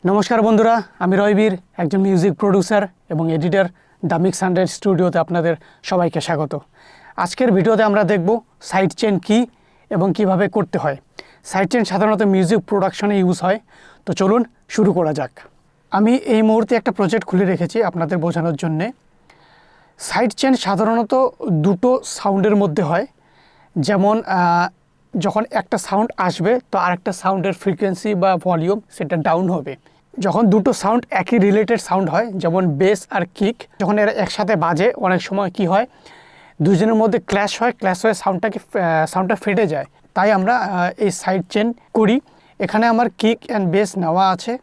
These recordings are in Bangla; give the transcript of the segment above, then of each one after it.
নমস্কার বন্ধুরা, আমি রয়বীর, একজন মিউজিক প্রোডিউসার এবং এডিটর। দ্য মিক্স 100 স্টুডিওতে আপনাদের সবাইকে স্বাগত। আজকের ভিডিওতে আমরা দেখব সাইড চেন কী এবং কিভাবে করতে হয়। সাইড চেন সাধারণত মিউজিক প্রোডাকশনে ইউজ হয়। তো চলুন শুরু করা যাক। আমি এই মুহূর্তে একটা প্রজেক্ট খুলে রেখেছি আপনাদের বোঝানোর জন্যে। সাইড চেন সাধারণত দুটো সাউন্ডের মধ্যে হয়। যেমন যখন একটা সাউন্ড আসবে তো আরেকটা সাউন্ডের ফ্রিকোয়েন্সি বা ভলিউম সেটা ডাউন হবে। যখন দুটো সাউন্ড একই রিলেটেড সাউন্ড হয়, যেমন বেস আর কিক, যখন এরা একসাথে বাজে অনেক সময় কি হয়, দুজনের মধ্যে ক্ল্যাশ হয়ে সাউন্ডটা ফেটে যায়। তাই আমরা এই সাইড চেন করি। এখানে আমার কিক অ্যান্ড বেস নেওয়া আছে।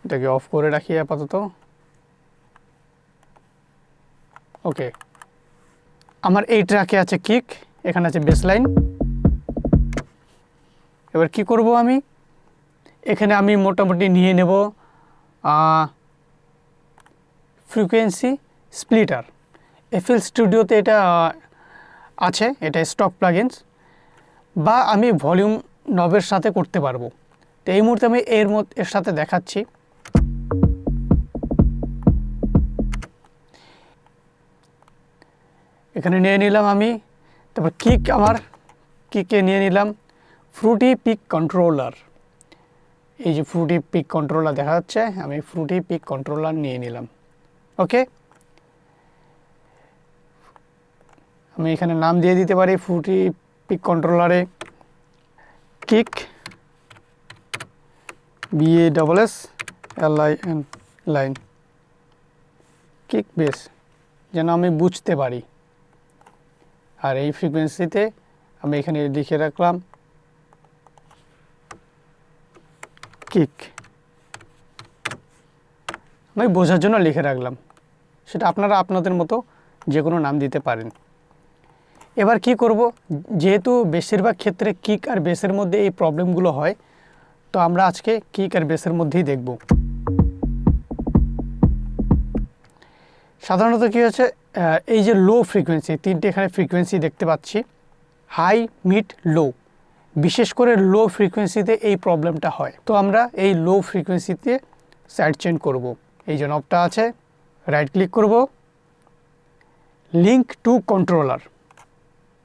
এটাকে অফ করে রাখি আপাতত। ওকে, আমার এই ট্র্যাকে আছে কিক, এখানে আছে বেস লাইন। এবার কি করব, এখানে আমি মোটামুটি নিয়ে নেব ফ্রিকোয়েন্সি স্প্লিটার। এফএল স্টুডিওতে এটা আছে, এটা স্টক প্লাগইনস, বা আমি ভলিউম নবের সাথে করতে পারবো। তো এই মুহূর্তে আমি এর সাথে দেখাচ্ছি। এখানে নিয়ে নিলাম আমি। তারপর কিকে নিয়ে নিলাম ফ্রুটি পিক কন্ট্রোলার। এই যে ফ্রুটি পিক কন্ট্রোলার দেখা যাচ্ছে, আমি ফ্রুটি পিক কন্ট্রোলার নিয়ে নিলাম। ওকে, আমি এখানে নাম দিয়ে দিতে পারি ফ্রুটি পিক কন্ট্রোলারে kick, BASSLIN line, kick bass, যেন আমি বুঝতে পারি। আর এই ফ্রিকোয়েন্সিতে আমি এখানে লিখে রাখলাম কিক, আমি বোঝার জন্য লিখে রাখলাম। সেটা আপনারা আপনাদের মতো যে কোনো নাম দিতে পারেন। এবার কি করব, যেহেতু বেশিরভাগ ক্ষেত্রে কিক আর বেসের মধ্যে এই প্রবলেমগুলো হয়, তো আমরা আজকে কিক আর বেসের মধ্যেই দেখব। সাধারণত কী হচ্ছে, এই যে লো ফ্রিকোয়েন্সি, তিনটে এখানে ফ্রিকোয়েন্সি দেখতে পাচ্ছি, হাই, মিড, লো। বিশেষ করে লো ফ্রিকোয়েন্সিতে এই প্রবলেমটা হয়। তো আমরা এই লো ফ্রিকোয়েন্সিতে সাইড চেন করব। এই যে নবটা আছে, রাইট ক্লিক করব, লিঙ্ক টু কন্ট্রোলার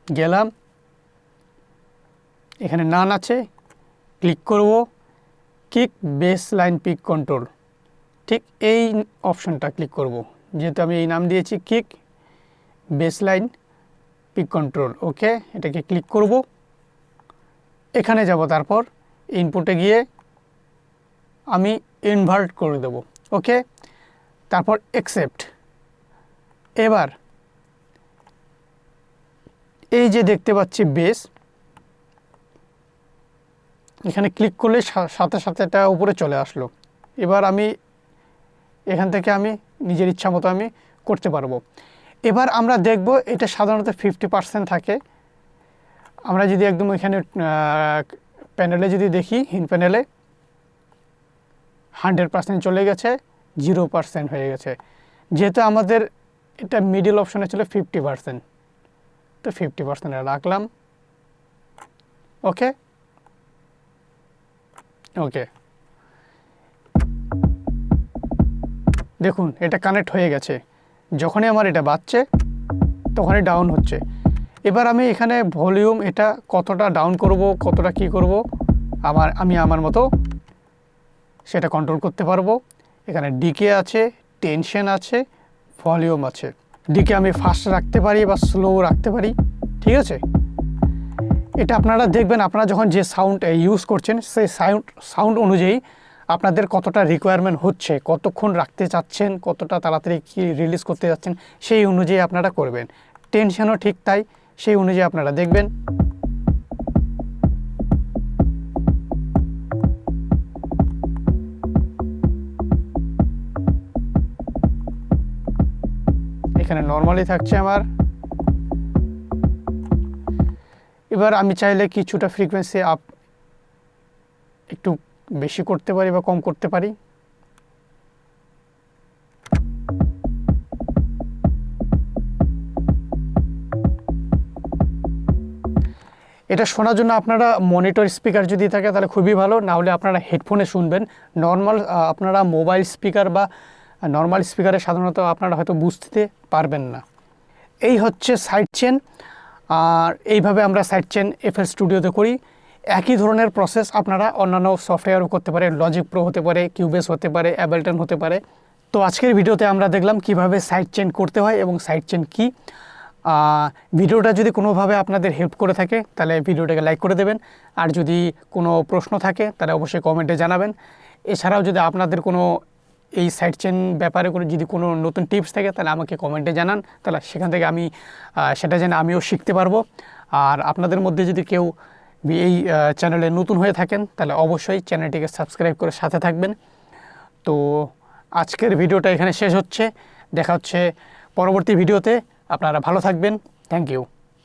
গেলাম, এখানে নান আছে, ক্লিক করব, kick base line pick control, ঠিক এই অপশনটা ক্লিক করব। যেহেতু আমি এই নাম দিয়েছি kick base line pick control. Okay, এটাকে ক্লিক করব, এখানে যাব, তারপর ইনপুটে গিয়ে আমি ইনভার্ট করে দেব। ওকে, তারপর অ্যাকসেপ্ট। এবার এই যে দেখতে পাচ্ছি বেস, এখানে ক্লিক করলে সাথে সাথে এটা উপরে চলে আসলো। এবার আমি এখান থেকে আমি নিজের ইচ্ছা মতো আমি করতে পারবো। এবার আমরা দেখব, এটা সাধারণত 50% থাকে। আমরা যদি একদম এখানে প্যানেলে যদি দেখি, হিন প্যানেলে 100% চলে গেছে, 0% হয়ে গেছে। যেহেতু আমাদের এটা মিডল অপশনে ছিল 50%, তো 50% রাখলাম। ওকে ওকে, দেখুন এটা কানেক্ট হয়ে গেছে। যখনই আমার এটা বাজছে তখনই ডাউন হচ্ছে। এবার আমি এখানে ভলিউম এটা কতটা ডাউন করব, কতটা কি করব, আমি আমার মতো সেটা কন্ট্রোল করতে পারবো। এখানে ডিকে আছে, টেনশন আছে, ভলিউম আছে। ডিকে আমি ফাস্ট রাখতে পারি বা স্লো রাখতে পারি, ঠিক আছে। এটা আপনারা দেখবেন, আপনারা যখন যে সাউন্ড ইউজ করছেন সেই সাউন্ড অনুযায়ী আপনাদের কতটা রিকোয়ারমেন্ট হচ্ছে, কতক্ষণ রাখতে চাচ্ছেন, কতটা তাড়াতাড়ি কি রিলিজ করতে যাচ্ছেন, সেই অনুযায়ী আপনারা করবেন। টেনশনও ঠিক তাই, সেই অনুযায়ী আপনারা দেখবেন। এখানে নর্মালি থাকছে আমার। এবার আমি চাইলে কিছুটা ফ্রিকোয়েন্সি আপ একটু বেশি করতে পারি বা কম করতে পারি। এটা শোনার জন্য আপনারা মনিটর স্পিকার যদি থাকে তাহলে খুবই ভালো, না হলে আপনারা হেডফোনে শুনবেন। নর্মাল আপনারা মোবাইল স্পিকার বা নর্মাল স্পিকারে সাধারণত আপনারা হয়তো বুঝতে পারবেন না। এই হচ্ছে সাইড চেন, আর এইভাবে আমরা সাইড চেন FL স্টুডিওতে করি। একই ধরনের প্রসেস আপনারা অন্যান্য সফটওয়্যারও করতে পারে, লজিক প্রো হতে পারে, কিউবেস হতে পারে, অ্যাবেলটন হতে পারে। তো আজকের ভিডিওতে আমরা দেখলাম কিভাবে সাইড চেন করতে হয় এবং সাইড চেন কী। ভিডিওটা যদি কোনোভাবে আপনাদের হেল্প করে থাকে তাহলে ভিডিওটাকে লাইক করে দেবেন, আর যদি কোনো প্রশ্ন থাকে তাহলে অবশ্যই কমেন্টে জানাবেন। এছাড়াও যদি আপনাদের কোনো এই সাইড চেন ব্যাপারে যদি কোনো নতুন টিপস থাকে তাহলে আমাকে কমেন্টে জানান, তাহলে সেখান থেকে আমি সেটা যেন আমিও শিখতে পারবো। আর আপনাদের মধ্যে যদি কেউ এই চ্যানেলে নতুন হয়ে থাকেন তাহলে অবশ্যই চ্যানেলটিকে সাবস্ক্রাইব করে সাথে থাকবেন। তো আজকের ভিডিওটা এখানে শেষ হচ্ছে, দেখা হচ্ছে পরবর্তী ভিডিওতে। আপনারা ভালো থাকবেন। Thank you.